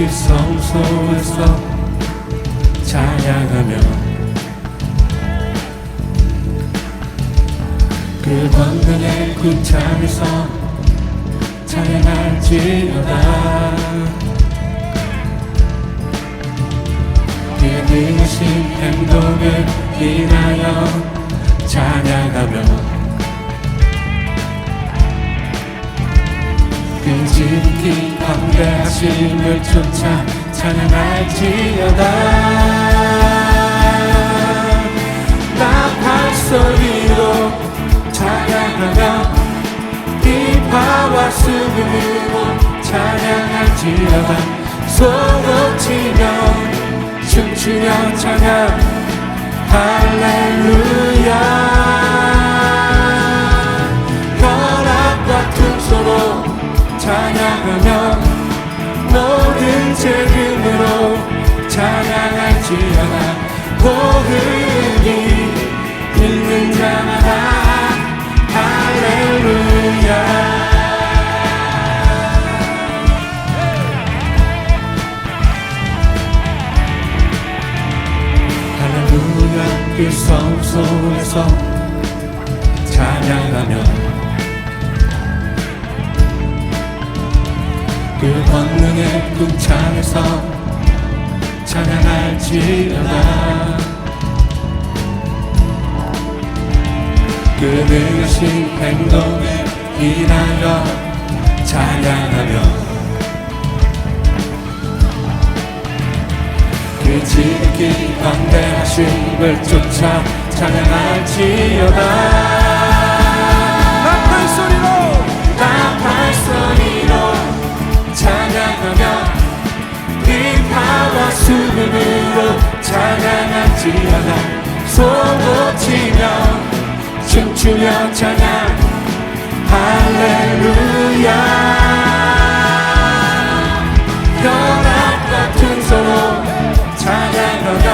그 성소에서 찬양하며 그 권능의 군창에서 찬양할지어다. 그의 능하신 행동을 인하여 찬양하며 그 지극히 광대하심을 쫓아 찬양할지어다. 나팔 소리로 찬양하며 비파와 수금으로 찬양할지어다. 소고치며 춤추며 찬양 할렐루야. 혈압과 tum소로 찬양하며 모든 재금으로 찬양할지어다. 복음이 있는 자마다 할렐루야. 할렐루야. 그 성소에서 찬양하며 그 권능의 궁창에서 찬양할지어다. 그 능하신 행동을 인하여 찬양하며 그 지극히 광대하심을 쫓아 찬양할지어다. 나팔 소리로 찬양하며 비파와 수금으로 찬양할지어다. 소고치며 춤추며 찬양 할렐루야. 혈압과 tum소로 찬양하며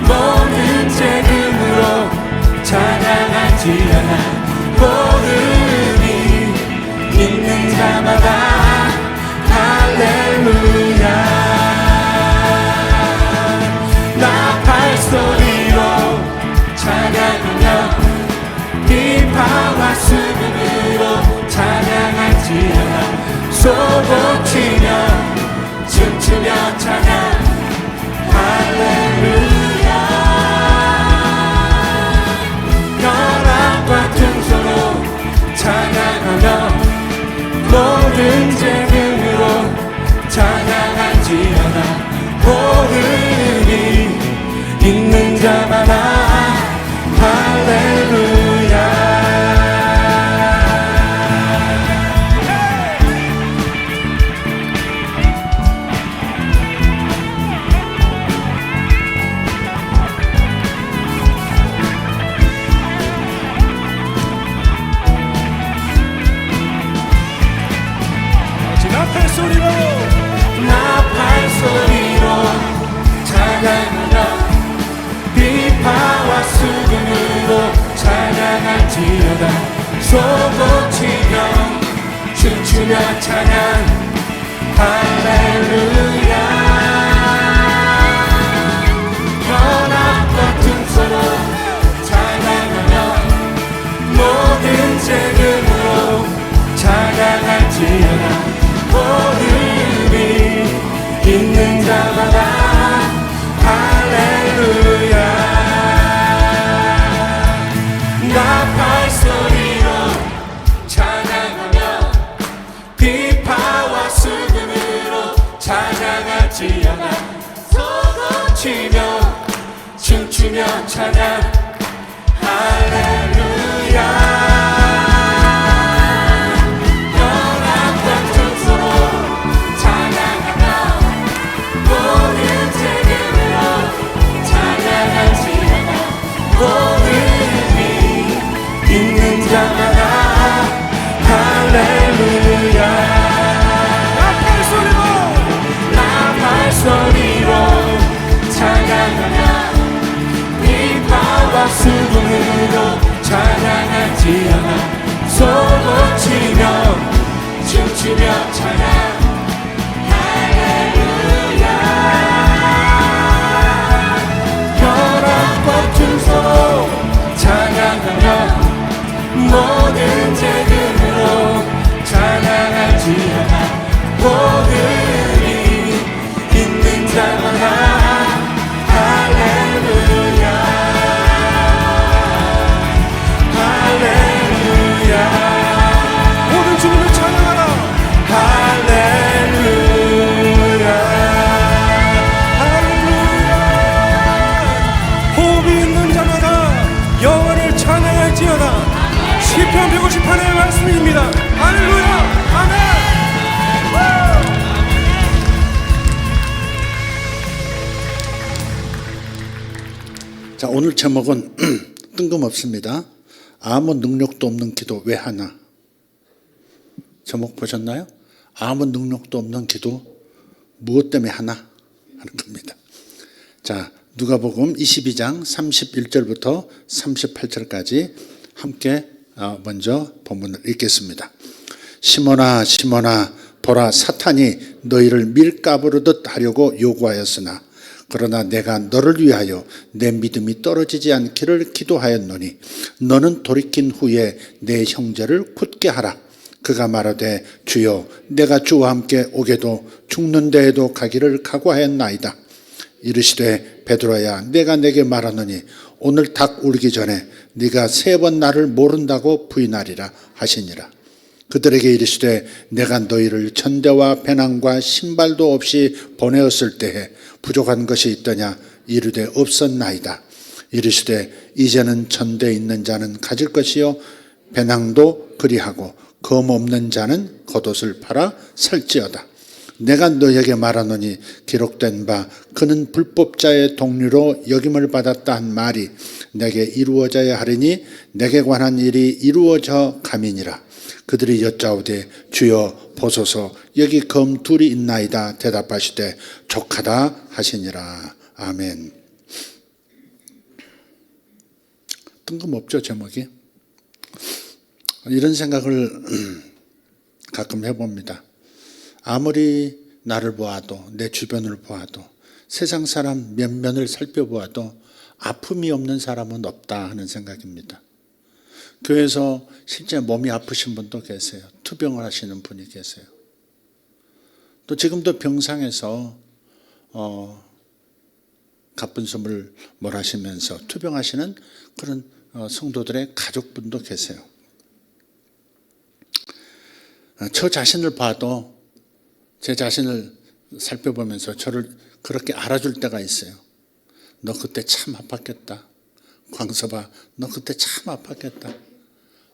모든 재금으로 찬양할지어다. 복음이 있는 자마다 할렐루야. 나팔 소리로 찬양하며 비파와 수금으로 찬양할지어다. 소고치며 춤추며 찬양 할렐루야. 혈압과 tum소로 찬양하며 모든 재금으로 찬양할지어다. 복음이 있는 자마다 할렐루야. 나팔 소리로 찬양하며 비파와 수금으로 찬양할지어다. 소고치며 춤추며 찬양 할렐루야. 혈압과 tum소로 찬양하며 모든 재금으로 찬양할지어다. 복음이 있는 자마다 할렐루야. 나팔 소리로 찬양하며 비파와 수금으로 찬양할지어다. 소고치며 춤추며 찬양 할렐루야. 복음이 있는 자마다 할렐루야. 나팔 소리로 찬양하며 비파와 수금으로 찬양할지어다. 모든 재능으로 찬양할지어다 모든 힘 있는 자마다 할렐루야 할렐루야 모든 주님을 찬양하라. 할렐루야 할렐루야 호흡이 있는 자마다 여호와를 찬양할지어다. 시편 158의 말씀입니다. 할렐루야. 아멘. 자, 오늘 제목은 뜬금없습니다. 아무 능력도 없는 기도 왜 하나? 제목 보셨나요? 아무 능력도 없는 기도 무엇 때문에 하나? 하는 겁니다. 자, 누가복음 22장 31절부터 38절까지 함께 먼저 본문을 읽겠습니다. 시몬아 시몬아 보라 사탄이 너희를 밀가부르듯 하려고 요구하였으나 그러나 내가 너를 위하여 내 믿음이 떨어지지 않기를 기도하였노니 너는 돌이킨 후에 내 형제를 굳게 하라. 그가 말하되 주여 내가 주와 함께 오게도 죽는 데에도 가기를 각오하였나이다. 이르시되 베드로야 내가 내게 말하노니 오늘 닭 울기 전에 네가 3번 나를 모른다고 부인하리라 하시니라. 그들에게 이르시되 내가 너희를 전대와 배낭과 신발도 없이 보내었을 때에 부족한 것이 있더냐 이르되 없었나이다. 이르시되 이제는 전대에 있는 자는 가질 것이요 배낭도 그리하고 검 없는 자는 겉옷을 팔아 살지어다. 내가 너희에게 말하노니 기록된 바 그는 불법자의 동류로 여김을 받았다 한 말이 내게 이루어져야 하리니 내게 관한 일이 이루어져 감이니라. 그들이 여짜오되 주여 보소서 여기 검 둘이 있나이다. 대답하시되 족하다 하시니라. 아멘. 뜬금없죠 제목이. 이런 생각을 가끔 해봅니다. 아무리 나를 보아도 내 주변을 보아도 세상 사람 몇 면을 살펴보아도 아픔이 없는 사람은 없다 하는 생각입니다. 교회에서 실제 몸이 아프신 분도 계세요. 투병을 하시는 분이 계세요. 또 지금도 병상에서 가쁜 숨을 몰아쉬면서 투병하시는 그런 성도들의 가족분도 계세요. 저 자신을 봐도 제 자신을 살펴보면서 저를 그렇게 알아줄 때가 있어요. 너 그때 참 아팠겠다. 광서봐, 너 그때 참 아팠겠다.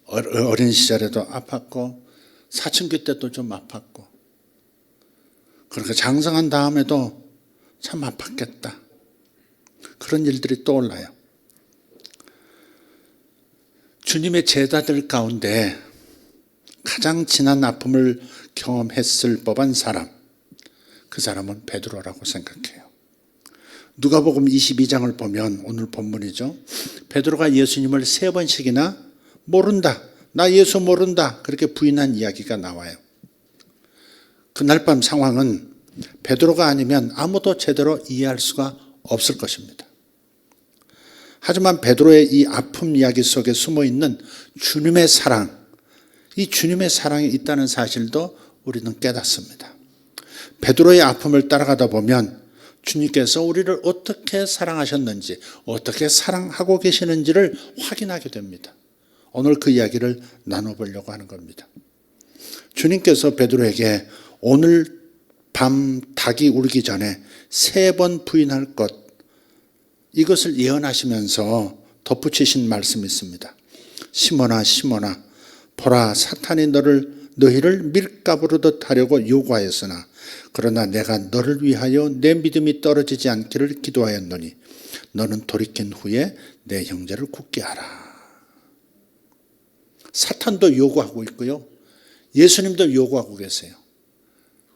어린 시절에도 아팠고 사춘기 때도 좀 아팠고 그렇게 장성한 다음에도 참 아팠겠다. 그런 일들이 떠올라요. 주님의 제자들 가운데 가장 진한 아픔을 경험했을 법한 사람, 그 사람은 베드로라고 생각해요. 누가복음 22장을 보면 오늘 본문이죠. 베드로가 예수님을 3번씩이나 모른다, 나 예수 모른다 그렇게 부인한 이야기가 나와요. 그날 밤 상황은 베드로가 아니면 아무도 제대로 이해할 수가 없을 것입니다. 하지만 베드로의 이 아픔 이야기 속에 숨어있는 주님의 사랑, 이 주님의 사랑이 있다는 사실도 우리는 깨닫습니다. 베드로의 아픔을 따라가다 보면 주님께서 우리를 어떻게 사랑하셨는지, 어떻게 사랑하고 계시는지를 확인하게 됩니다. 오늘 그 이야기를 나눠보려고 하는 겁니다. 주님께서 베드로에게 오늘 밤 닭이 울기 전에 3번 부인할 것, 이것을 예언하시면서 덧붙이신 말씀이 있습니다. 시몬아 시몬아 보라 사탄이 너희를 밀가부르듯 하려고 요구하였으나 그러나 내가 너를 위하여 내 믿음이 떨어지지 않기를 기도하였노니 너는 돌이킨 후에 내 형제를 굳게 하라. 사탄도 요구하고 있고요. 예수님도 요구하고 계세요.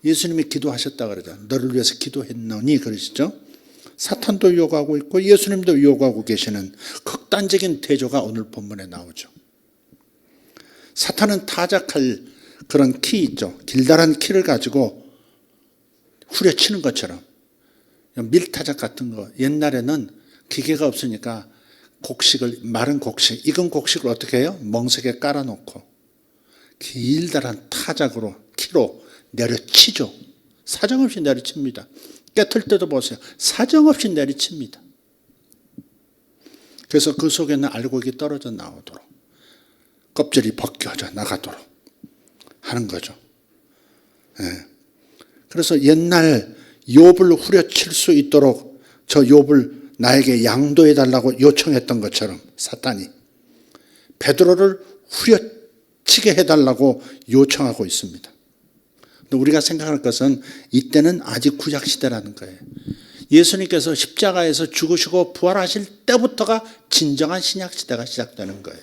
예수님이 기도하셨다 그러죠. 너를 위해서 기도했노니 그러시죠. 사탄도 요구하고 있고 예수님도 요구하고 계시는 극단적인 대조가 오늘 본문에 나오죠. 사탄은 타작할 그런 키 있죠. 길다란 키를 가지고 후려치는 것처럼 밀타작 같은 거, 옛날에는 기계가 없으니까 마른 곡식, 익은 곡식을 어떻게 해요? 멍석에 깔아놓고 길다란 타작으로 키로 내려치죠. 사정없이 내려칩니다. 깨틀 때도 보세요. 사정없이 내려칩니다. 그래서 그 속에는 알곡이 떨어져 나오도록, 껍질이 벗겨져 나가도록 하는 거죠. 그래서 옛날 욥을 후려칠 수 있도록 저 욥을 나에게 양도해 달라고 요청했던 것처럼 사탄이 베드로를 후려치게 해달라고 요청하고 있습니다. 근데 우리가 생각할 것은 이때는 아직 구약시대라는 거예요. 예수님께서 십자가에서 죽으시고 부활하실 때부터가 진정한 신약시대가 시작되는 거예요.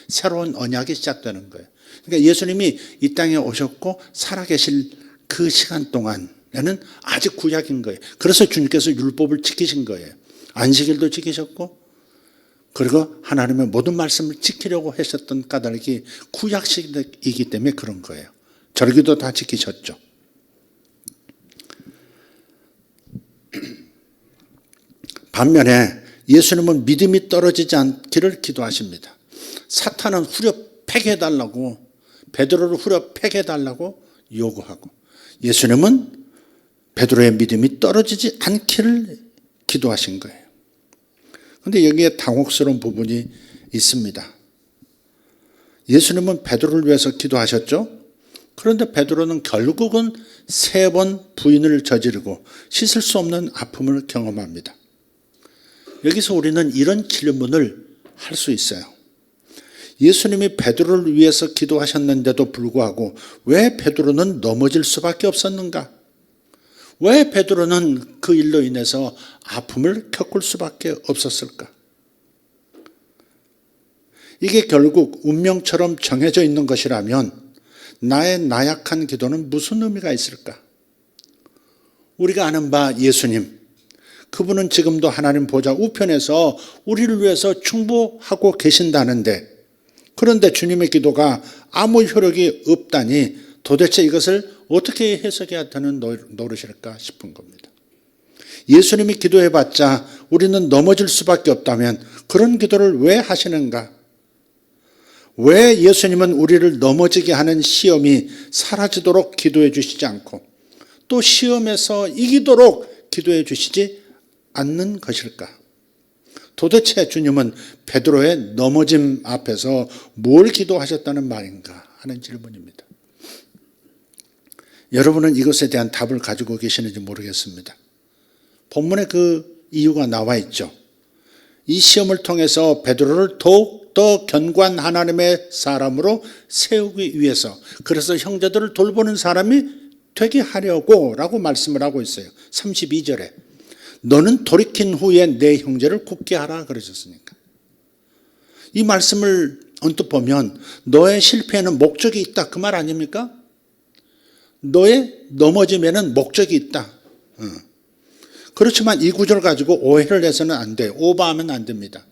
새로운 언약이 시작되는 거예요. 그러니까 예수님이 이 땅에 오셨고 살아계실 그 시간 동안에는 아직 구약인 거예요. 그래서 주님께서 율법을 지키신 거예요. 안식일도 지키셨고, 그리고 하나님의 모든 말씀을 지키려고 하셨던 까닭이 구약시대이기 때문에 그런 거예요. 절기도 다 지키셨죠. 반면에 예수님은 믿음이 떨어지지 않기를 기도하십니다. 사탄은 후려 패게해달라고, 베드로를 후려 패게해달라고 요구하고, 예수님은 베드로의 믿음이 떨어지지 않기를 기도하신 거예요. 그런데 여기에 당혹스러운 부분이 있습니다. 예수님은 베드로를 위해서 기도하셨죠. 그런데 베드로는 결국은 3번 부인을 저지르고 씻을 수 없는 아픔을 경험합니다. 여기서 우리는 이런 질문을 할 수 있어요. 예수님이 베드로를 위해서 기도하셨는데도 불구하고 왜 베드로는 넘어질 수밖에 없었는가? 왜 베드로는 그 일로 인해서 아픔을 겪을 수밖에 없었을까? 이게 결국 운명처럼 정해져 있는 것이라면 나의 나약한 기도는 무슨 의미가 있을까? 우리가 아는 바 예수님, 그분은 지금도 하나님 보좌 우편에서 우리를 위해서 충보하고 계신다는데, 그런데 주님의 기도가 아무 효력이 없다니 도대체 이것을 어떻게 해석해야 되는 노릇일까 싶은 겁니다. 예수님이 기도해봤자 우리는 넘어질 수밖에 없다면 그런 기도를 왜 하시는가? 왜 예수님은 우리를 넘어지게 하는 시험이 사라지도록 기도해 주시지 않고 또 시험에서 이기도록 기도해 주시지 않는 것일까? 도대체 주님은 베드로의 넘어짐 앞에서 뭘 기도하셨다는 말인가 하는 질문입니다. 여러분은 이것에 대한 답을 가지고 계시는지 모르겠습니다. 본문에 그 이유가 나와 있죠. 이 시험을 통해서 베드로를 더욱더 견고한 하나님의 사람으로 세우기 위해서, 그래서 형제들을 돌보는 사람이 되게 하려고 라고 말씀을 하고 있어요. 32절에 너는 돌이킨 후에 내 형제를 굳게 하라 그러셨으니까. 이 말씀을 언뜻 보면 너의 실패에는 목적이 있다 그 말 아닙니까? 너의 넘어짐에는 목적이 있다. 그렇지만 이 구절 가지고 오해를 해서는 안 돼요. 오버하면 안 됩니다.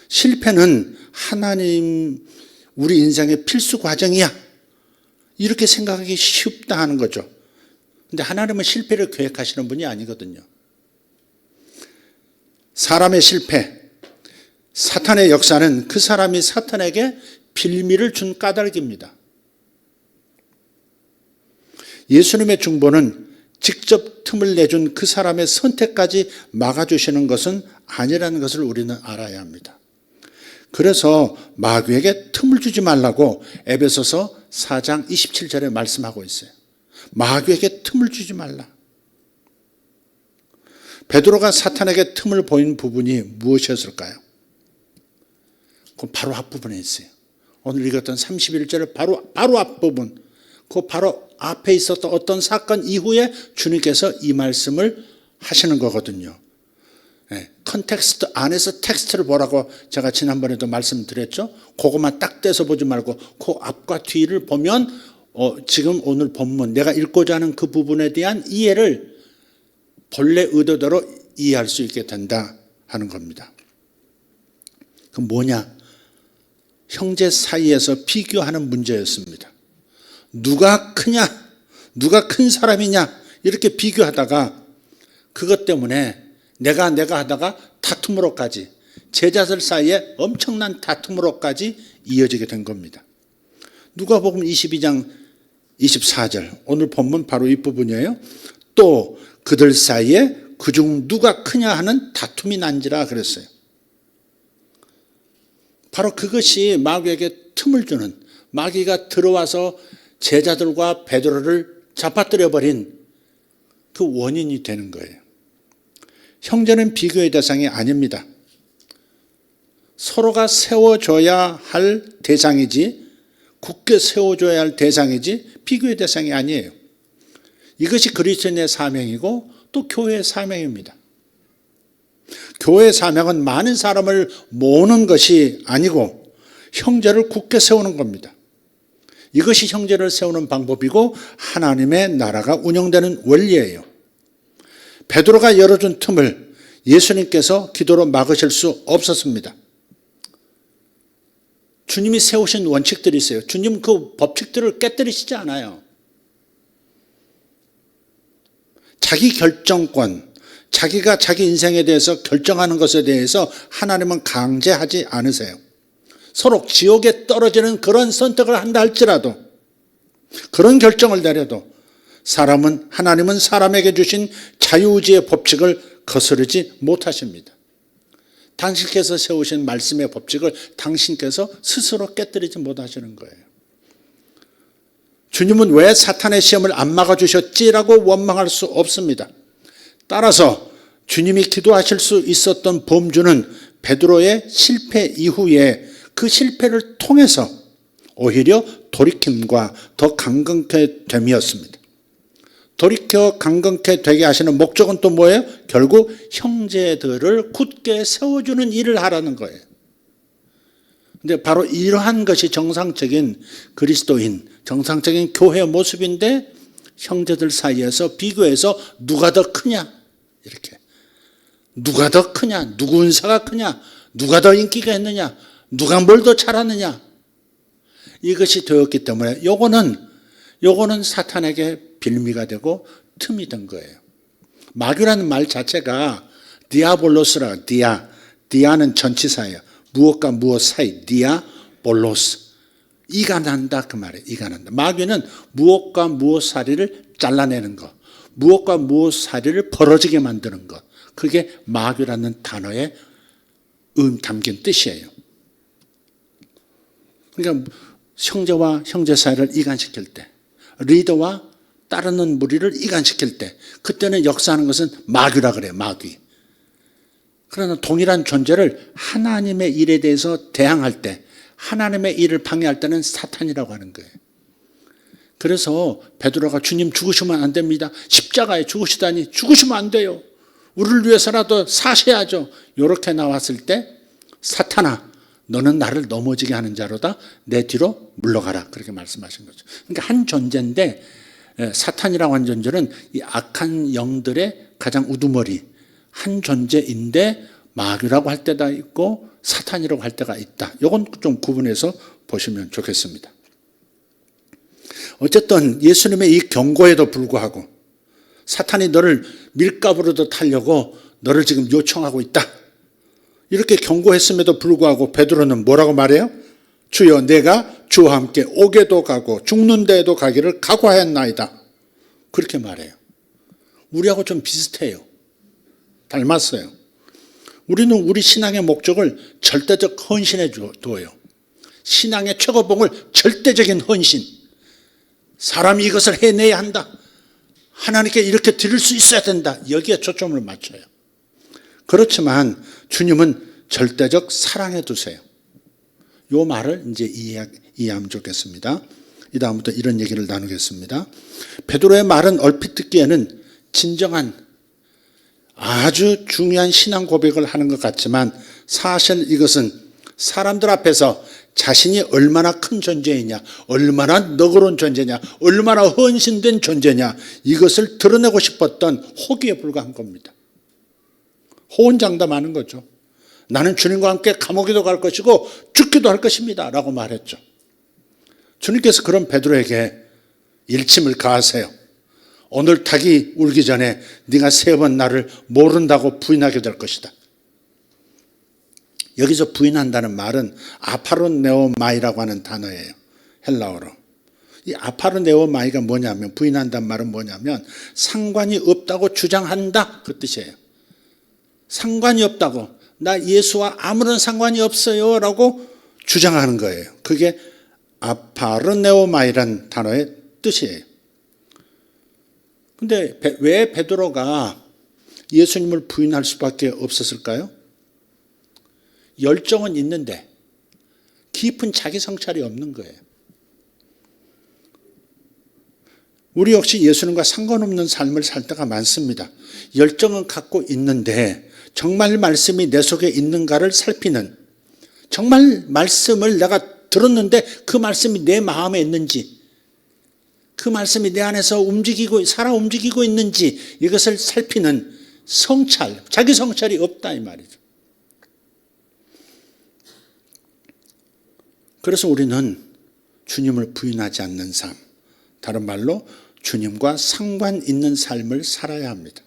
실패는 하나님 우리 인생의 필수 과정이야, 이렇게 생각하기 쉽다 하는 거죠. 근데 하나님은 실패를 계획하시는 분이 아니거든요. 사람의 실패, 사탄의 역사는 그 사람이 사탄에게 빌미를 준 까닭입니다. 예수님의 중보는 직접 틈을 내준 그 사람의 선택까지 막아주시는 것은 아니라는 것을 우리는 알아야 합니다. 그래서 마귀에게 틈을 주지 말라고 에베소서 4장 27절에 말씀하고 있어요. 마귀에게 틈을 주지 말라. 베드로가 사탄에게 틈을 보인 부분이 무엇이었을까요? 그 바로 앞부분에 있어요. 오늘 읽었던 31절 바로 앞부분, 그 바로 앞에 있었던 어떤 사건 이후에 주님께서 이 말씀을 하시는 거거든요. 컨텍스트 안에서 텍스트를 보라고 제가 지난번에도 말씀드렸죠. 그것만 딱 떼서 보지 말고 그 앞과 뒤를 보면 지금 오늘 본문 내가 읽고자 하는 그 부분에 대한 이해를 본래 의도대로 이해할 수 있게 된다 하는 겁니다. 그 뭐냐? 형제 사이에서 비교하는 문제였습니다. 누가 크냐? 누가 큰 사람이냐? 이렇게 비교하다가 그것 때문에 내가 하다가 다툼으로까지, 제자들 사이에 엄청난 다툼으로까지 이어지게 된 겁니다. 누가복음 22장 24절, 오늘 본문 바로 이 부분이에요. 또 그들 사이에 그중 누가 크냐 하는 다툼이 난지라 그랬어요. 바로 그것이 마귀에게 틈을 주는, 마귀가 들어와서 제자들과 베드로를 잡아뜨려 버린 그 원인이 되는 거예요. 형제는 비교의 대상이 아닙니다. 서로가 세워줘야 할 대상이지, 굳게 세워줘야 할 대상이지 비교의 대상이 아니에요. 이것이 그리스도인의 사명이고 또 교회의 사명입니다. 교회의 사명은 많은 사람을 모으는 것이 아니고 형제를 굳게 세우는 겁니다. 이것이 형제를 세우는 방법이고 하나님의 나라가 운영되는 원리예요. 베드로가 열어준 틈을 예수님께서 기도로 막으실 수 없었습니다. 주님이 세우신 원칙들이 있어요. 주님 그 법칙들을 깨뜨리시지 않아요. 자기 결정권, 자기가 자기 인생에 대해서 결정하는 것에 대해서 하나님은 강제하지 않으세요. 서로 지옥에 떨어지는 그런 선택을 한다 할지라도, 그런 결정을 내려도 하나님은 사람에게 주신 자유의지의 법칙을 거스르지 못하십니다. 당신께서 세우신 말씀의 법칙을 당신께서 스스로 깨뜨리지 못하시는 거예요. 주님은 왜 사탄의 시험을 안 막아주셨지라고 원망할 수 없습니다. 따라서 주님이 기도하실 수 있었던 범주는 베드로의 실패 이후에 그 실패를 통해서 오히려 돌이킴과 더 강건케 됨이었습니다. 돌이켜 강건케 되게 하시는 목적은 또 뭐예요? 결국 형제들을 굳게 세워주는 일을 하라는 거예요. 근데 바로 이러한 것이 정상적인 그리스도인, 정상적인 교회의 모습인데 형제들 사이에서 비교해서 누가 더 크냐, 이렇게 누가 더 크냐, 누구 은사가 크냐, 누가 더 인기가 있느냐, 누가 뭘 더 잘하느냐, 이것이 되었기 때문에 요거는 사탄에게 빌미가 되고 틈이 된 거예요. 마귀라는 말 자체가 디아볼로스라, 디아는 전치사예요. 무엇과 무엇 사이, 디아볼로스, 이가 난다 그 말이에요. 이가 난다. 마귀는 무엇과 무엇 사이를 잘라내는 것, 무엇과 무엇 사이를 벌어지게 만드는 것, 그게 마귀라는 단어에 담긴 뜻이에요. 그러니까 형제와 형제 사이를 이간시킬 때, 리더와 따르는 무리를 이간시킬 때, 그때는 역사하는 것은 마귀라 그래요. 마귀. 그러나 동일한 존재를 하나님의 일에 대해서 대항할 때, 하나님의 일을 방해할 때는 사탄이라고 하는 거예요. 그래서 베드로가 주님 죽으시면 안 됩니다. 십자가에 죽으시다니, 죽으시면 안 돼요. 우리를 위해서라도 사셔야죠. 이렇게 나왔을 때 사탄아, 너는 나를 넘어지게 하는 자로다. 내 뒤로 물러가라. 그렇게 말씀하신 거죠. 그러니까 한 존재인데, 사탄이라고 하는 존재는 이 악한 영들의 가장 우두머리, 한 존재인데 마귀라고 할 때가 있고 사탄이라고 할 때가 있다. 이건 좀 구분해서 보시면 좋겠습니다. 어쨌든 예수님의 이 경고에도 불구하고 사탄이 너를 밀가부로도 타려고 너를 지금 요청하고 있다, 이렇게 경고했음에도 불구하고 베드로는 뭐라고 말해요? 주여, 내가 주와 함께 옥에도 가고 죽는 데에도 가기를 각오하였나이다. 그렇게 말해요. 우리하고 좀 비슷해요. 닮았어요. 우리는 우리 신앙의 목적을 절대적 헌신에 두어요. 신앙의 최고봉을 절대적인 헌신. 사람이 이것을 해내야 한다, 하나님께 이렇게 드릴 수 있어야 된다, 여기에 초점을 맞춰요. 그렇지만 주님은 절대적 사랑에 두세요. 이 말을 이제 이해하면 좋겠습니다. 이 다음부터 이런 얘기를 나누겠습니다. 베드로의 말은 얼핏 듣기에는 진정한 아주 중요한 신앙 고백을 하는 것 같지만 사실 이것은 사람들 앞에서 자신이 얼마나 큰 존재이냐, 얼마나 너그러운 존재냐, 얼마나 헌신된 존재냐, 이것을 드러내고 싶었던 호기에 불과한 겁니다. 호언장담하는 거죠. 나는 주님과 함께 감옥에도 갈 것이고 죽기도 할 것입니다 라고 말했죠. 주님께서 그런 베드로에게 일침을 가하세요. 오늘 닭이 울기 전에 네가 3번 나를 모른다고 부인하게 될 것이다. 여기서 부인한다는 말은 아파로네오마이라고 하는 단어예요. 헬라어로. 이 아파로네오마이가 뭐냐면, 부인한다는 말은 뭐냐면 상관이 없다고 주장한다, 그 뜻이에요. 상관이 없다고, 나 예수와 아무런 상관이 없어요 라고 주장하는 거예요. 그게 아파르네오마이란 단어의 뜻이에요. 근데 왜 베드로가 예수님을 부인할 수밖에 없었을까요? 열정은 있는데 깊은 자기 성찰이 없는 거예요. 우리 역시 예수님과 상관없는 삶을 살 때가 많습니다. 열정은 갖고 있는데 정말 말씀이 내 속에 있는가를 살피는, 정말 말씀을 내가 들었는데 그 말씀이 내 마음에 있는지, 그 말씀이 내 안에서 살아 움직이고 있는지, 이것을 살피는 성찰, 자기 성찰이 없다 이 말이죠. 그래서 우리는 주님을 부인하지 않는 삶, 다른 말로 주님과 상관 있는 삶을 살아야 합니다.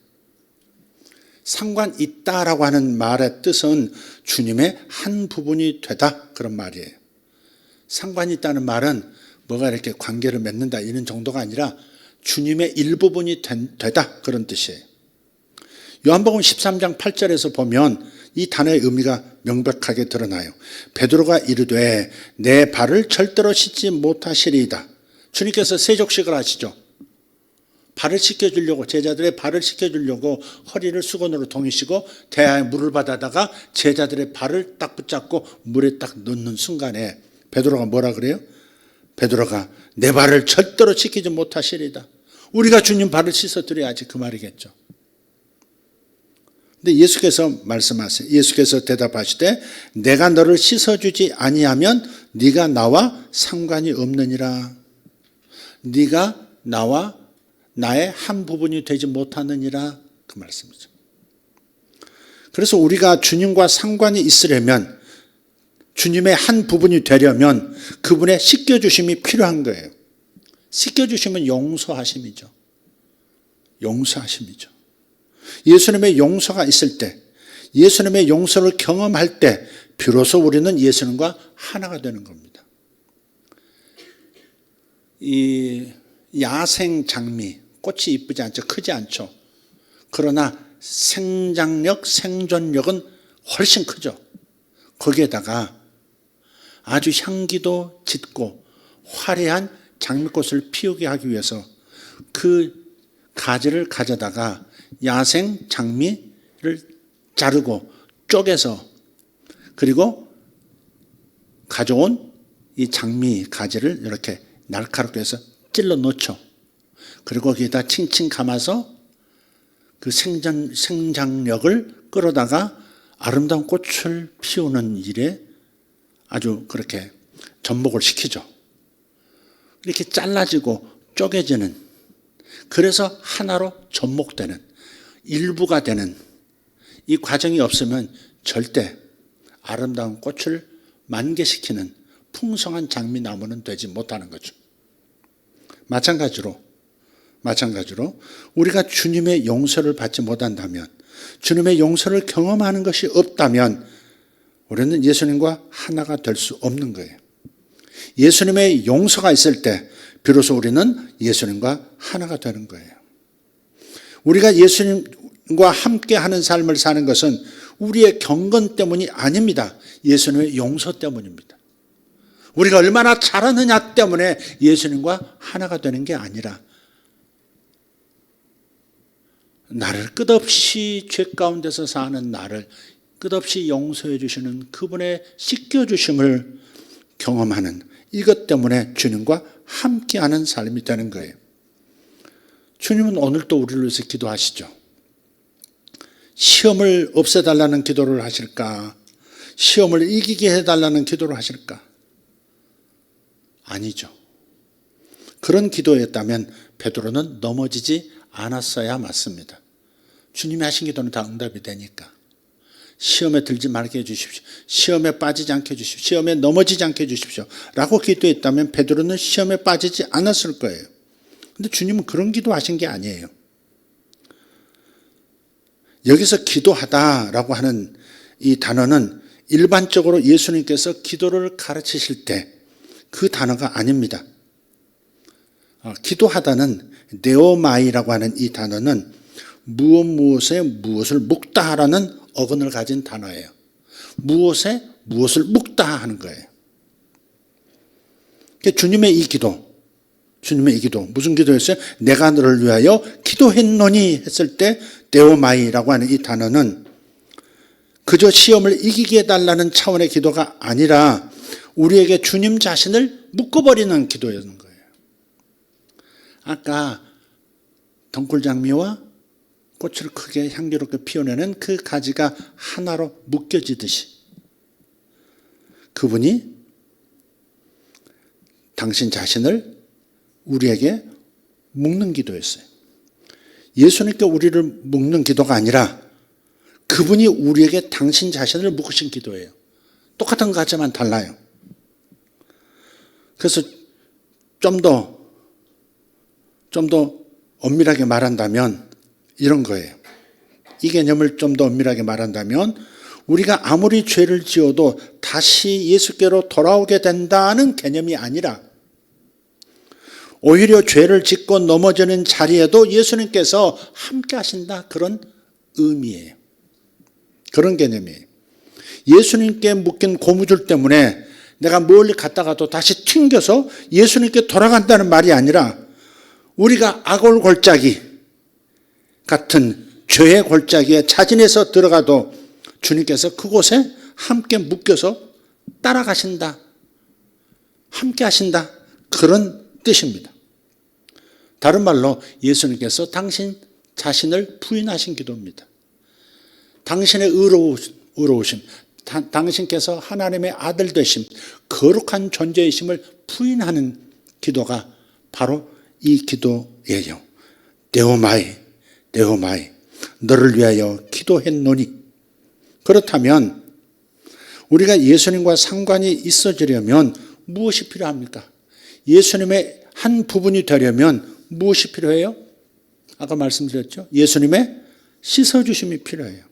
상관 있다라고 하는 말의 뜻은 주님의 한 부분이 되다, 그런 말이에요. 상관이 있다는 말은 뭐가 이렇게 관계를 맺는다 이런 정도가 아니라 주님의 일부분이 되다, 그런 뜻이에요. 요한복음 13장 8절에서 보면 이 단어의 의미가 명백하게 드러나요. 베드로가 이르되 내 발을 절대로 씻지 못하시리이다. 주님께서 세족식을 하시죠. 발을 씻겨주려고, 제자들의 발을 씻겨주려고 허리를 수건으로 동이시고 대야에 물을 받아다가 제자들의 발을 딱 붙잡고 물에 딱 넣는 순간에 베드로가 뭐라 그래요? 베드로가 내 발을 절대로 씻기지 못하시리이다. 우리가 주님 발을 씻어드려야지, 그 말이겠죠. 근데 예수께서 말씀하세요. 예수께서 대답하시되 내가 너를 씻어주지 아니하면 네가 나와 상관이 없느니라. 네가 나와 나의 한 부분이 되지 못하느니라, 그 말씀이죠. 그래서 우리가 주님과 상관이 있으려면, 주님의 한 부분이 되려면 그분의 씻겨주심이 필요한 거예요. 씻겨주심은 용서하심이죠. 용서하심이죠. 예수님의 용서가 있을 때, 예수님의 용서를 경험할 때 비로소 우리는 예수님과 하나가 되는 겁니다. 이 야생 장미, 꽃이 이쁘지 않죠. 크지 않죠. 그러나 생장력, 생존력은 훨씬 크죠. 거기에다가 아주 향기도 짙고 화려한 장미꽃을 피우게 하기 위해서 그 가지를 가져다가 야생 장미를 자르고 쪼개서, 그리고 가져온 이 장미 가지를 이렇게 날카롭게 해서 찔러 놓죠. 그리고 거기에다 칭칭 감아서 그 생장력을 끌어다가 아름다운 꽃을 피우는 일에 아주 그렇게 접목을 시키죠. 이렇게 잘라지고 쪼개지는, 그래서 하나로 접목되는, 일부가 되는 이 과정이 없으면 절대 아름다운 꽃을 만개시키는 풍성한 장미나무는 되지 못하는 거죠. 마찬가지로 우리가 주님의 용서를 받지 못한다면, 주님의 용서를 경험하는 것이 없다면 우리는 예수님과 하나가 될 수 없는 거예요. 예수님의 용서가 있을 때 비로소 우리는 예수님과 하나가 되는 거예요. 우리가 예수님과 함께 하는 삶을 사는 것은 우리의 경건 때문이 아닙니다. 예수님의 용서 때문입니다. 우리가 얼마나 잘하느냐 때문에 예수님과 하나가 되는 게 아니라, 나를 끝없이 죄 가운데서 사는 나를 끝없이 용서해 주시는 그분의 씻겨주심을 경험하는, 이것 때문에 주님과 함께하는 삶이 되는 거예요. 주님은 오늘도 우리를 위해서 기도하시죠. 시험을 없애달라는 기도를 하실까? 시험을 이기게 해달라는 기도를 하실까? 아니죠. 그런 기도였다면 베드로는 넘어지지 않았어야 맞습니다. 주님이 하신 기도는 다 응답이 되니까. 시험에 들지 말게 해주십시오. 시험에 빠지지 않게 해주십시오. 시험에 넘어지지 않게 해주십시오. 라고 기도했다면 베드로는 시험에 빠지지 않았을 거예요. 그런데 주님은 그런 기도하신 게 아니에요. 여기서 기도하다라고 하는 이 단어는 일반적으로 예수님께서 기도를 가르치실 때 그 단어가 아닙니다. 기도하다는 네오마이라고 하는 이 단어는 무엇에 무엇을 묵다라는 어근을 가진 단어예요. 무엇에 무엇을 묵다 하는 거예요. 주님의 이 기도 무슨 기도였어요? 내가 너를 위하여 기도했노니 했을 때 네오마이라고 하는 이 단어는 그저 시험을 이기게 해달라는 차원의 기도가 아니라 우리에게 주님 자신을 묶어버리는 기도였는 거예요. 아까 덩굴장미와 꽃을 크게 향기롭게 피워내는 그 가지가 하나로 묶여지듯이 그분이 당신 자신을 우리에게 묶는 기도였어요. 예수님께 우리를 묶는 기도가 아니라 그분이 우리에게 당신 자신을 묶으신 기도예요. 똑같은 것 같지만 달라요. 그래서 좀 더 엄밀하게 말한다면 이런 거예요. 이 개념을 좀 더 엄밀하게 말한다면 우리가 아무리 죄를 지어도 다시 예수께로 돌아오게 된다는 개념이 아니라 오히려 죄를 짓고 넘어지는 자리에도 예수님께서 함께 하신다, 그런 의미예요. 그런 개념이에요. 예수님께 묶인 고무줄 때문에 내가 멀리 갔다가도 다시 튕겨서 예수님께 돌아간다는 말이 아니라 우리가 악올 골짜기 같은 죄의 골짜기에 자진해서 들어가도 주님께서 그곳에 함께 묶여서 따라가신다, 함께 하신다, 그런 뜻입니다. 다른 말로 예수님께서 당신 자신을 부인하신 기도입니다. 당신의 의로우심, 당신께서 하나님의 아들 되심, 거룩한 존재이심을 부인하는 기도가 바로 이 기도예요. 네오마이, 너를 위하여 기도했노니. 그렇다면 우리가 예수님과 상관이 있어지려면 무엇이 필요합니까? 예수님의 한 부분이 되려면 무엇이 필요해요? 아까 말씀드렸죠? 예수님의 씻어주심이 필요해요.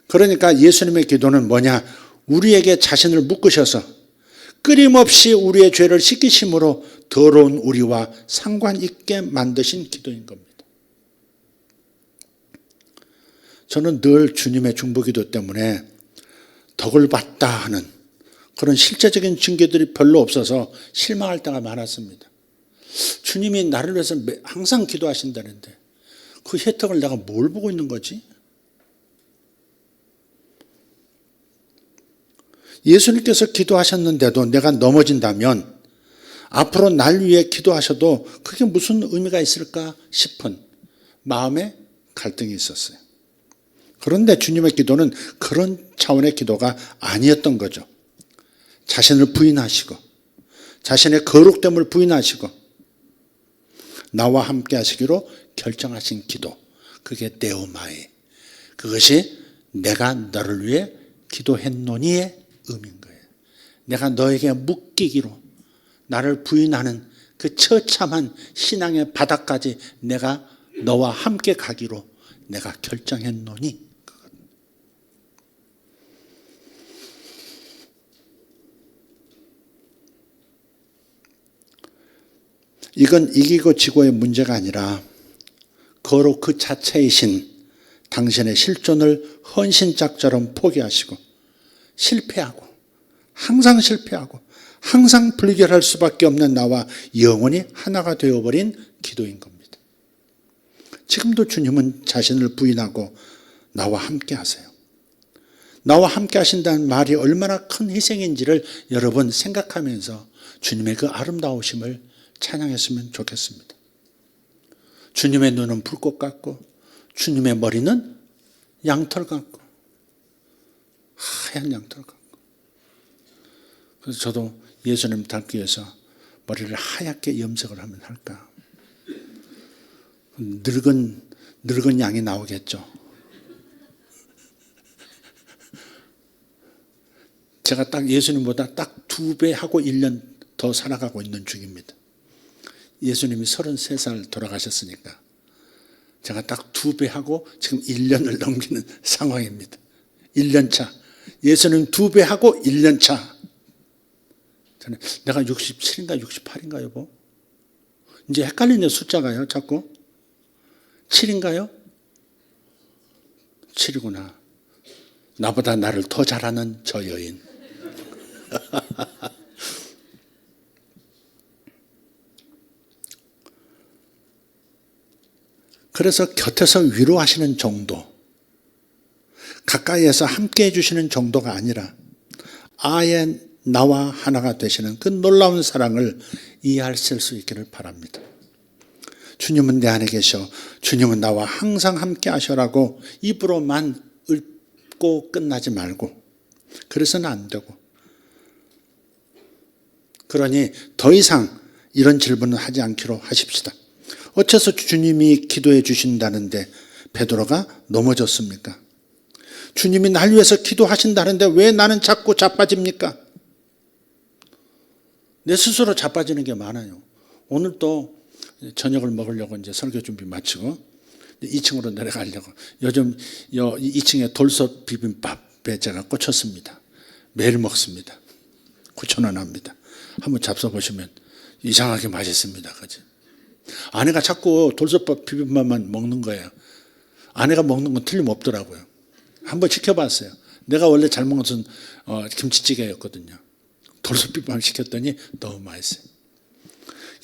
그러니까 예수님의 기도는 뭐냐? 우리에게 자신을 묶으셔서 끊임없이 우리의 죄를 씻기심으로 더러운 우리와 상관있게 만드신 기도인 겁니다. 저는 늘 주님의 중보기도 때문에 덕을 봤다 하는 그런 실제적인 징계들이 별로 없어서 실망할 때가 많았습니다. 주님이 나를 위해서 항상 기도하신다는데 그 혜택을 내가 뭘 보고 있는 거지? 예수님께서 기도하셨는데도 내가 넘어진다면 앞으로 날 위해 기도하셔도 그게 무슨 의미가 있을까 싶은 마음의 갈등이 있었어요. 그런데 주님의 기도는 그런 차원의 기도가 아니었던 거죠. 자신을 부인하시고 자신의 거룩됨을 부인하시고 나와 함께 하시기로 결정하신 기도, 그게 네오마이, 그것이 내가 너를 위해 기도했노니의 의미인 거예요. 내가 너에게 묶이기로, 나를 부인하는 그 처참한 신앙의 바닥까지 내가 너와 함께 가기로 내가 결정했노니. 이건 이기고 지고의 문제가 아니라 거룩 그 자체이신 당신의 실존을 헌신짝처럼 포기하시고 실패하고 항상 실패하고 항상 불결할 수밖에 없는 나와 영원히 하나가 되어버린 기도인 겁니다. 지금도 주님은 자신을 부인하고 나와 함께 하세요. 나와 함께 하신다는 말이 얼마나 큰 희생인지를 여러분 생각하면서 주님의 그 아름다우심을 찬양했으면 좋겠습니다. 주님의 눈은 불꽃 같고 주님의 머리는 양털 같고 하얀 양털 같고, 그래서 저도 예수님 닮기 위해서 머리를 하얗게 염색을 하면 할까? 늙은 양이 나오겠죠. 제가 딱 예수님보다 딱 2배 하고 1년 더 살아가고 있는 중입니다. 예수님이 33살 돌아가셨으니까 제가 딱 2배 하고 지금 1년을 넘기는 상황입니다. 1년 차. 예수님 2배 하고 1년 차. 저는 내가 67인가 68인가 여보? 이제 헷갈리네 숫자가요 자꾸. 7인가요? 7이구나. 나보다 나를 더 잘하는 저 여인. 그래서 곁에서 위로하시는 정도, 가까이에서 함께 해주시는 정도가 아니라 아예 나와 하나가 되시는 그 놀라운 사랑을 이해하실 수 있기를 바랍니다. 주님은 내 안에 계셔, 주님은 나와 항상 함께 하셔라고 입으로만 읊고 끝나지 말고, 그래서는 안 되고, 그러니 더 이상 이런 질문은 하지 않기로 하십시다. 어째서 주님이 기도해 주신다는데 베드로가 넘어졌습니까? 주님이 날 위해서 기도하신다는데 왜 나는 자꾸 자빠집니까? 내 스스로 자빠지는 게 많아요. 오늘 또 저녁을 먹으려고 이제 설교 준비 마치고 2층으로 내려가려고, 요즘 2층에 돌솥 비빔밥에 제가 꽂혔습니다. 매일 먹습니다. 9,000원 합니다. 한번 잡숴보시면 이상하게 맛있습니다. 그죠? 아내가 자꾸 돌솥밥 비빔밥만 먹는 거예요. 아내가 먹는 건 틀림없더라고요. 한번 시켜봤어요. 내가 원래 잘 먹는 것은 김치찌개였거든요. 돌솥 비빔밥 시켰더니 너무 맛있어요.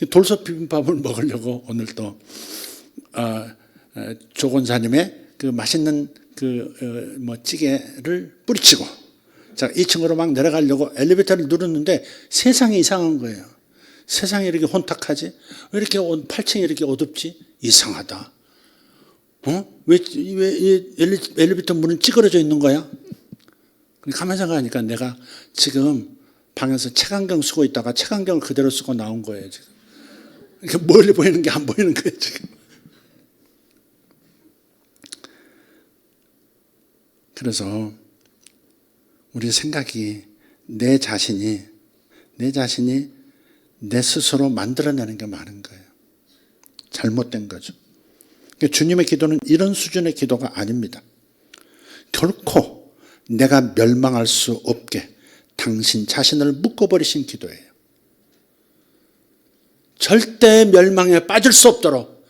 돌솥 비빔밥을 먹으려고 오늘 또 조 권사님의 그 맛있는 찌개를 뿌리치고, 자 2층으로 막 내려가려고 엘리베이터를 누르는데 세상이 이상한 거예요. 세상이 이렇게 혼탁하지? 왜 이렇게 8층이 이렇게 어둡지? 이상하다. 왜 엘리베이터 문은 찌그러져 있는 거야? 가만히 생각하니까 내가 지금 방에서 색안경 쓰고 있다가 색안경을 그대로 쓰고 나온 거예요, 지금. 이렇게 멀리 보이는 게 안 보이는 거예요, 지금. 그래서 우리 생각이 내 자신이 내 스스로 만들어내는 게 많은 거예요. 잘못된 거죠. 주님의 기도는 이런 수준의 기도가 아닙니다. 결코 내가 멸망할 수 없게 당신 자신을 묶어버리신 기도예요. 절대 멸망에 빠질 수 없도록,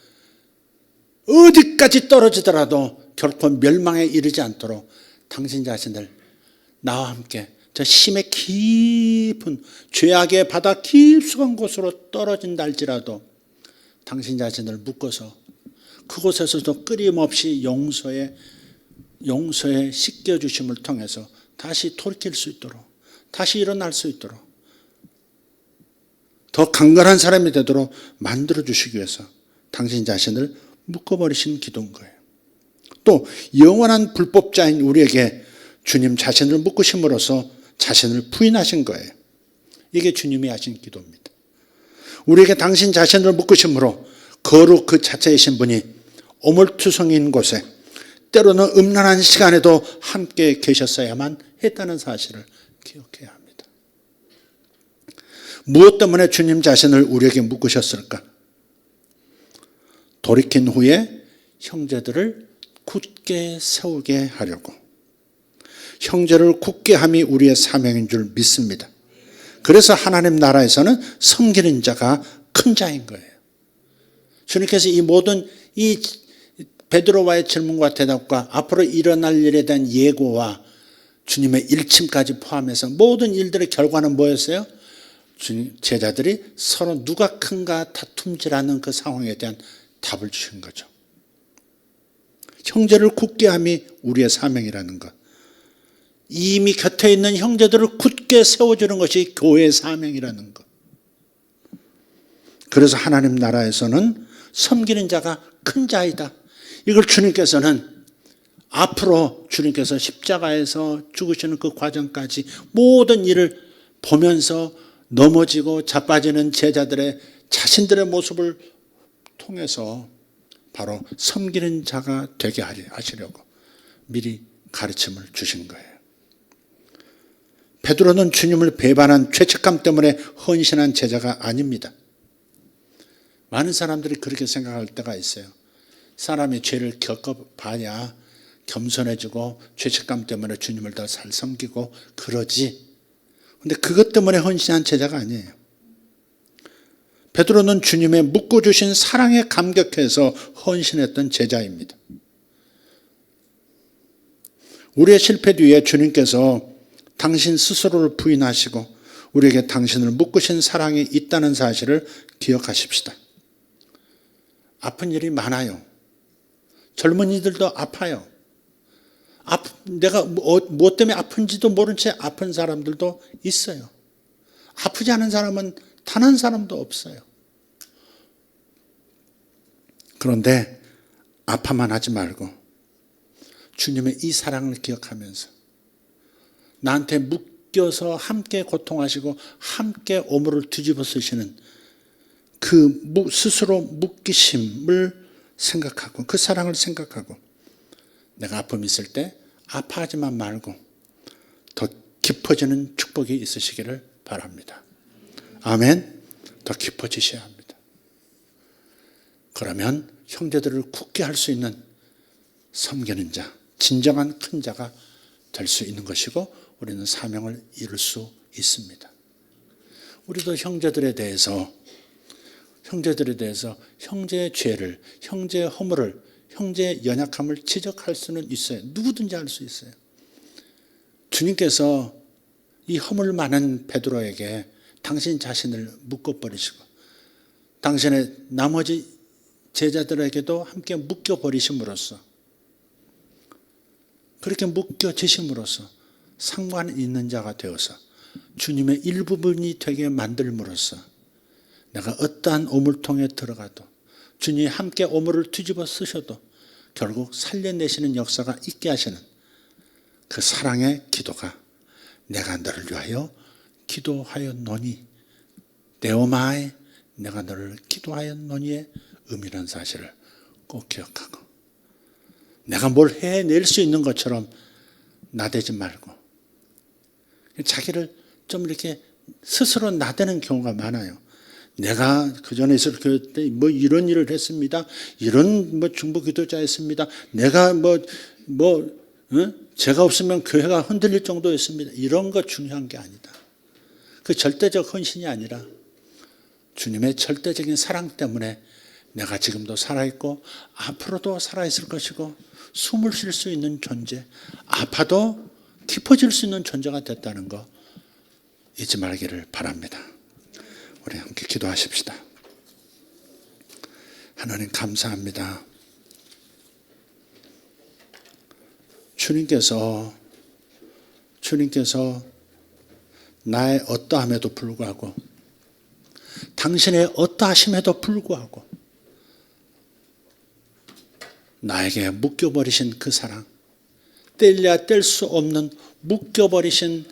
어디까지 떨어지더라도 결코 멸망에 이르지 않도록 당신 자신을 나와 함께 저 심의 깊은 죄악의 바다 깊숙한 곳으로 떨어진다 할지라도 당신 자신을 묶어서 그곳에서도 끊임없이 용서에 씻겨주심을 통해서 다시 돌이킬 수 있도록, 다시 일어날 수 있도록, 더 강건한 사람이 되도록 만들어주시기 위해서 당신 자신을 묶어버리신 기도인 거예요. 또 영원한 불법자인 우리에게 주님 자신을 묶으심으로써 자신을 부인하신 거예요. 이게 주님이 하신 기도입니다. 우리에게 당신 자신을 묶으심으로 거룩 그 자체이신 분이 오물투성인 곳에 때로는 음란한 시간에도 함께 계셨어야만 했다는 사실을 기억해야 합니다. 무엇 때문에 주님 자신을 우리에게 묶으셨을까? 돌이킨 후에 형제들을 굳게 세우게 하려고. 형제를 굳게 함이 우리의 사명인 줄 믿습니다. 그래서 하나님 나라에서는 섬기는 자가 큰 자인 거예요. 주님께서 이 모든 이 베드로와의 질문과 대답과 앞으로 일어날 일에 대한 예고와 주님의 일침까지 포함해서 모든 일들의 결과는 뭐였어요? 제자들이 서로 누가 큰가 다툼질하는 그 상황에 대한 답을 주신 거죠. 형제를 굳게 함이 우리의 사명이라는 것. 이미 곁에 있는 형제들을 굳게 세워주는 것이 교회의 사명이라는 것. 그래서 하나님 나라에서는 섬기는 자가 큰 자이다. 이걸 주님께서는 앞으로 주님께서 십자가에서 죽으시는 그 과정까지 모든 일을 보면서 넘어지고 자빠지는 제자들의 자신들의 모습을 통해서 바로 섬기는 자가 되게 하시려고 미리 가르침을 주신 거예요. 베드로는 주님을 배반한 죄책감 때문에 헌신한 제자가 아닙니다. 많은 사람들이 그렇게 생각할 때가 있어요. 사람이 죄를 겪어봐야 겸손해지고 죄책감 때문에 주님을 더 잘 섬기고 그러지. 근데 그것 때문에 헌신한 제자가 아니에요. 베드로는 주님의 묶어주신 사랑에 감격해서 헌신했던 제자입니다. 우리의 실패 뒤에 주님께서 당신 스스로를 부인하시고 우리에게 당신을 묶으신 사랑이 있다는 사실을 기억하십시다. 아픈 일이 많아요. 젊은이들도 아파요. 내가 무엇 때문에 아픈지도 모른 채 아픈 사람들도 있어요. 아프지 않은 사람은 단 한 사람도 없어요. 그런데 아파만 하지 말고 주님의 이 사랑을 기억하면서 나한테 묶여서 함께 고통하시고 함께 오물을 뒤집어 쓰시는 그 스스로 묶이심을 생각하고 그 사랑을 생각하고 내가 아픔이 있을 때 아파하지만 말고 더 깊어지는 축복이 있으시기를 바랍니다. 아멘. 더 깊어지셔야 합니다. 그러면 형제들을 굳게 할 수 있는 섬기는 자, 진정한 큰 자가 될 수 있는 것이고 우리는 사명을 이룰 수 있습니다. 우리도 형제들에 대해서 형제의 죄를, 형제의 허물을, 형제의 연약함을 지적할 수는 있어요. 누구든지 할 수 있어요. 주님께서 이 허물 많은 베드로에게 당신 자신을 묶어버리시고 당신의 나머지 제자들에게도 함께 묶여버리심으로써 그렇게 묶여지심으로써 상관 있는 자가 되어서 주님의 일부분이 되게 만들므로써 내가 어떠한 오물통에 들어가도 주님이 함께 오물을 뒤집어 쓰셔도 결국 살려내시는 역사가 있게 하시는 그 사랑의 기도가 내가 너를 위하여 기도하였노니 데오마에 내가 너를 기도하였노니의 의미라는 사실을 꼭 기억하고 내가 뭘 해낼 수 있는 것처럼 나대지 말고 자기를 좀 이렇게 스스로 나대는 경우가 많아요. 내가 그전에 있을 때 뭐 이런 일을 했습니다. 이런 중보 기도자였습니다. 내가 제가 없으면 교회가 흔들릴 정도였습니다. 이런 거 중요한 게 아니다. 그 절대적 헌신이 아니라 주님의 절대적인 사랑 때문에 내가 지금도 살아있고 앞으로도 살아있을 것이고 숨을 쉴 수 있는 존재, 아파도 깊어질 수 있는 존재가 됐다는 거 잊지 말기를 바랍니다. 우리 함께 기도하십시다. 하나님 감사합니다. 주님께서 나의 어떠함에도 불구하고 당신의 어떠하심에도 불구하고 나에게 묶여버리신 그 사랑, 뗄래야 뗄 수 없는 묶여버리신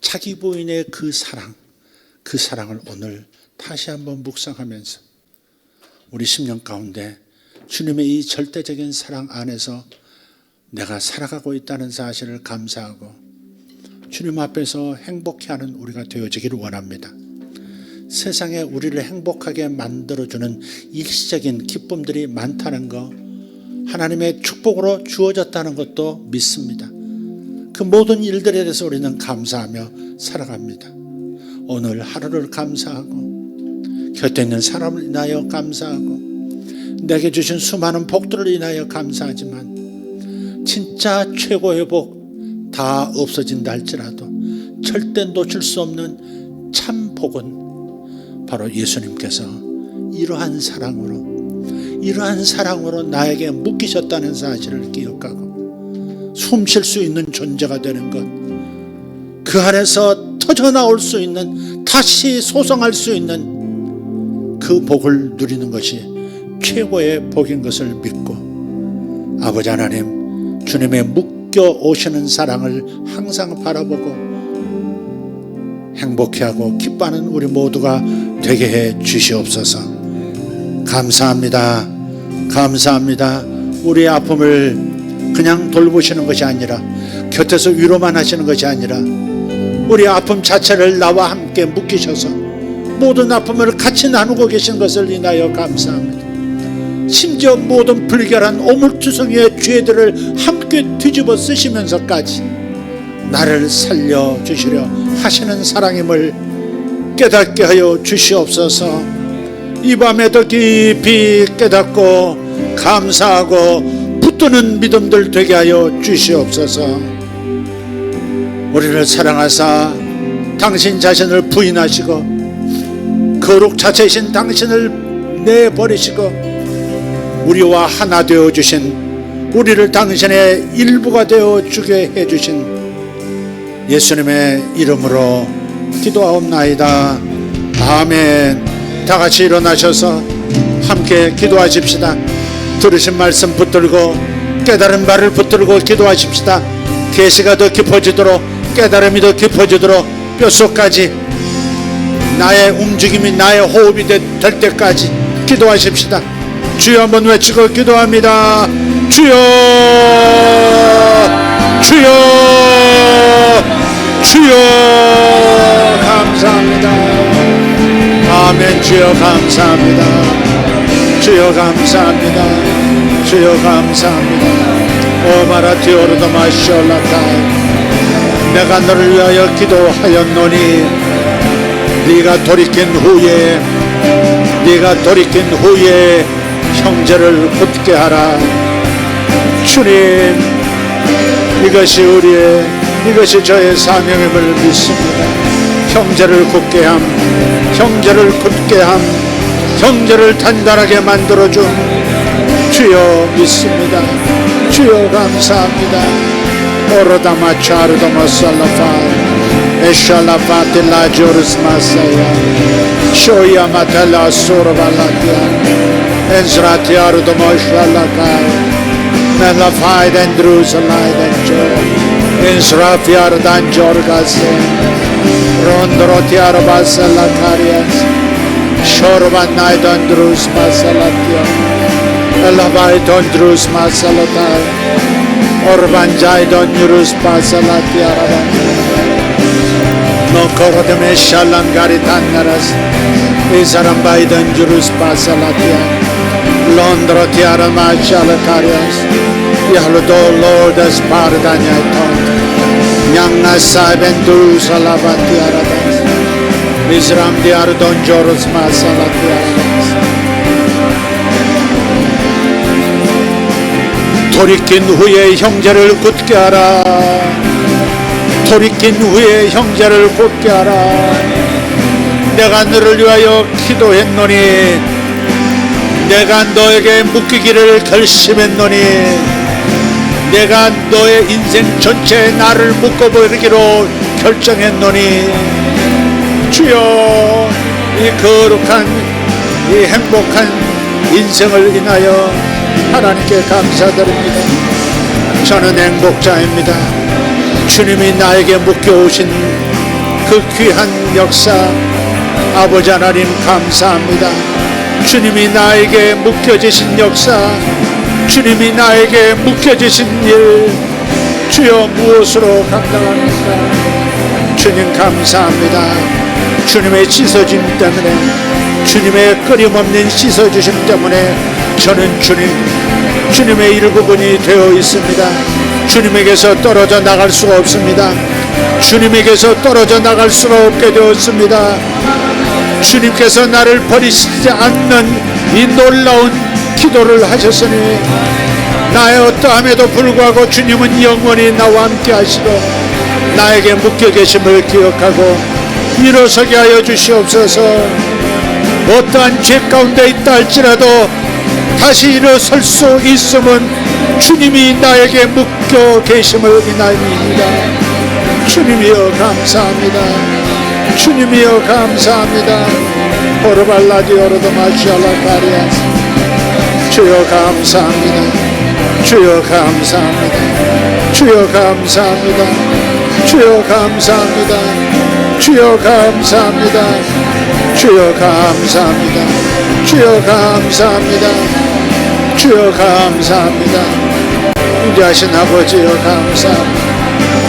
자기 부인의 그 사랑을 오늘 다시 한번 묵상하면서 우리 심령 가운데 주님의 이 절대적인 사랑 안에서 내가 살아가고 있다는 사실을 감사하고 주님 앞에서 행복해하는 우리가 되어지기를 원합니다. 세상에 우리를 행복하게 만들어주는 일시적인 기쁨들이 많다는 거, 하나님의 축복으로 주어졌다는 것도 믿습니다. 그 모든 일들에 대해서 우리는 감사하며 살아갑니다. 오늘 하루를 감사하고 곁에 있는 사람을 인하여 감사하고 내게 주신 수많은 복들을 인하여 감사하지만 진짜 최고의 복 다 없어진다 할지라도 절대 놓칠 수 없는 참 복은 바로 예수님께서 이러한 사랑으로 나에게 묶이셨다는 사실을 기억하고 숨 쉴 수 있는 존재가 되는 것, 그 안에서 터져나올 수 있는, 다시 소성할 수 있는 그 복을 누리는 것이 최고의 복인 것을 믿고 아버지 하나님, 주님의 묶여 오시는 사랑을 항상 바라보고 행복해하고 기뻐하는 우리 모두가 되게 해 주시옵소서. 감사합니다. 우리의 아픔을 그냥 돌보시는 것이 아니라, 곁에서 위로만 하시는 것이 아니라 우리 아픔 자체를 나와 함께 묶이셔서 모든 아픔을 같이 나누고 계신 것을 인하여 감사합니다. 심지어 모든 불결한 오물투성이의 죄들을 함께 뒤집어 쓰시면서까지 나를 살려주시려 하시는 사랑임을 깨닫게 하여 주시옵소서. 이 밤에도 깊이 깨닫고 감사하고 붙드는 믿음들 되게 하여 주시옵소서. 우리를 사랑하사 당신 자신을 부인하시고 거룩 자체이신 당신을 내버리시고 우리와 하나 되어주신, 우리를 당신의 일부가 되어주게 해주신 예수님의 이름으로 기도하옵나이다. 아멘. 다같이 일어나셔서 함께 기도하십시다. 들으신 말씀 붙들고 깨달은 바를 붙들고 기도하십시다. 계시가 더 깊어지도록, 깨달음이 더 깊어지도록 뼛속까지 나의 움직임이, 나의 호흡이 될 때까지 기도하십시다. 주여 한번 외치고 기도합니다. 주여, 주여, 주여. 감사합니다. 아멘. 주여 감사합니다. 주여 감사합니다. 주여 감사합니다. 오마라티오르도 마시올라타. 내가 너를 위하여 기도하였노니 네가 돌이킨 후에, 네가 돌이킨 후에 형제를 굳게 하라. 주님, 이것이 저의 사명임을 믿습니다. 형제를 굳게 함, 형제를 굳게 함, 형제를 단단하게 만들어준 주여 믿습니다. 주여 감사합니다. 오로다마 차르도마 살라파 에샬라파텔라 조르스마사야 쇼야마텔라 소르발라티아 엔스라티아르도마 샬라카 멜라파이덴 드루살라이덴 조 엔스라피아르단 조르가세 론드로티아르바살라카리아스 쇼르반나이던 드루스마살라티아 엘라바이돈 드루스마살라타 Orbanjaidon Yurus Pasalatiaraba No Korodeme Shalangaritan Naras Isarambaidon Yurus Pasalatia Londro Tiarama Shalakarias Yahludo Lord as Pardanyaiton Nyanga Saibendu Salavatiaradas Isram Diardon Jorus Masalatiaradas 돌이킨 후에 형제를 굳게 하라. 돌이킨 후에 형제를 굳게 하라. 내가 너를 위하여 기도했노니, 내가 너에게 묶이기를 결심했노니, 내가 너의 인생 전체에 나를 묶어버리기로 결정했노니, 주여 이 거룩한 이 행복한 인생을 인하여 하나님께 감사드립니다. 저는 행복자입니다. 주님이 나에게 묶여오신 그 귀한 역사, 아버지 하나님 감사합니다. 주님이 나에게 묶여지신 역사, 주님이 나에게 묶여지신 일, 주여 무엇으로 감당합니까? 주님 감사합니다. 주님의 씻어짐 때문에, 주님의 끊임없는 씻어주심 때문에 저는 주님의 일부분이 되어 있습니다. 주님에게서 떨어져 나갈 수가 없습니다. 주님에게서 떨어져 나갈 수가 없게 되었습니다. 주님께서 나를 버리시지 않는 이 놀라운 기도를 하셨으니 나의 어떠함에도 불구하고 주님은 영원히 나와 함께 하시고 나에게 묶여 계심을 기억하고 일어서게 하여 주시옵소서. 어떠한 죄 가운데 있다 할지라도 다시 일어설 수 있음은 주님이 나에게 묶여 계심을 인하여입니다. 주님이여 감사합니다. 주님이여 감사합니다. 오르발라디오르도 마시알라카리아스 주여 감사합니다. 주여 감사합니다. 주여 감사합니다. 주여 감사합니다. 주여 감사합니다. 주여 감사합니다. 주여 감사합니다. 주여 감사합니다. 인자하신 아버지여 감사합니다.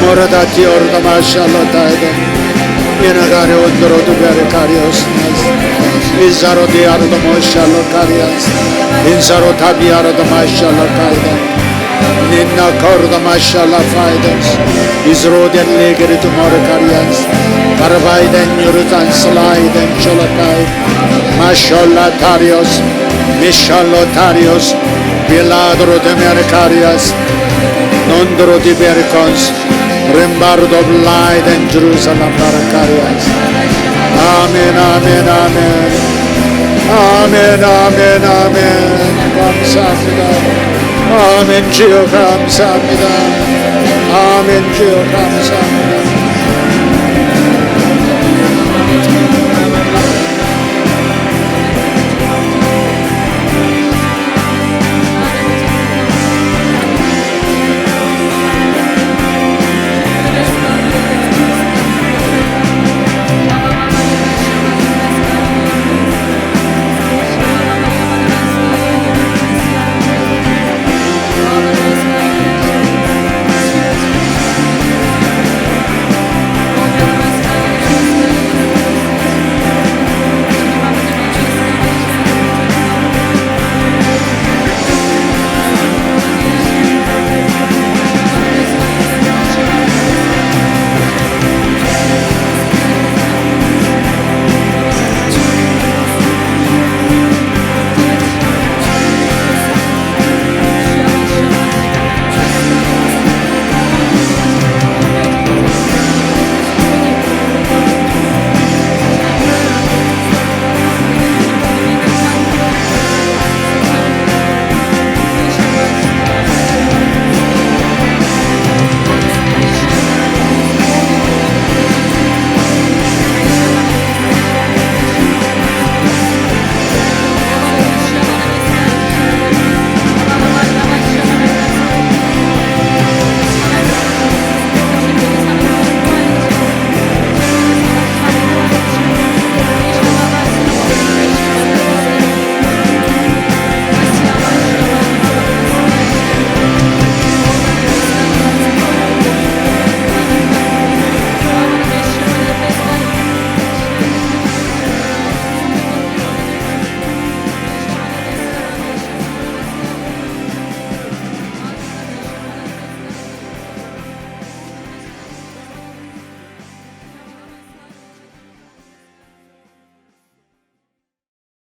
모라다 디오르다 마샬로타이데 예나가려 온도로도 베르 가리오스나스 Izaro diaro da mashallah karias. Inzaro tabiaro da mashallah kaida. Ninna korda mashallah faydas. Izroden legeri tumor karias. Karbayden yürüten slayden çolakay. Mashallah tarios. Mishallah tarios. Biladro de mercarias. Nondro di bercons. Rimbardo blayden Jerusalem mercarias. Amen, amen, amen. Amen, amen, amen. 감사합니다. 아멘 주여 감사합니다. 아멘 주여 감사합니다.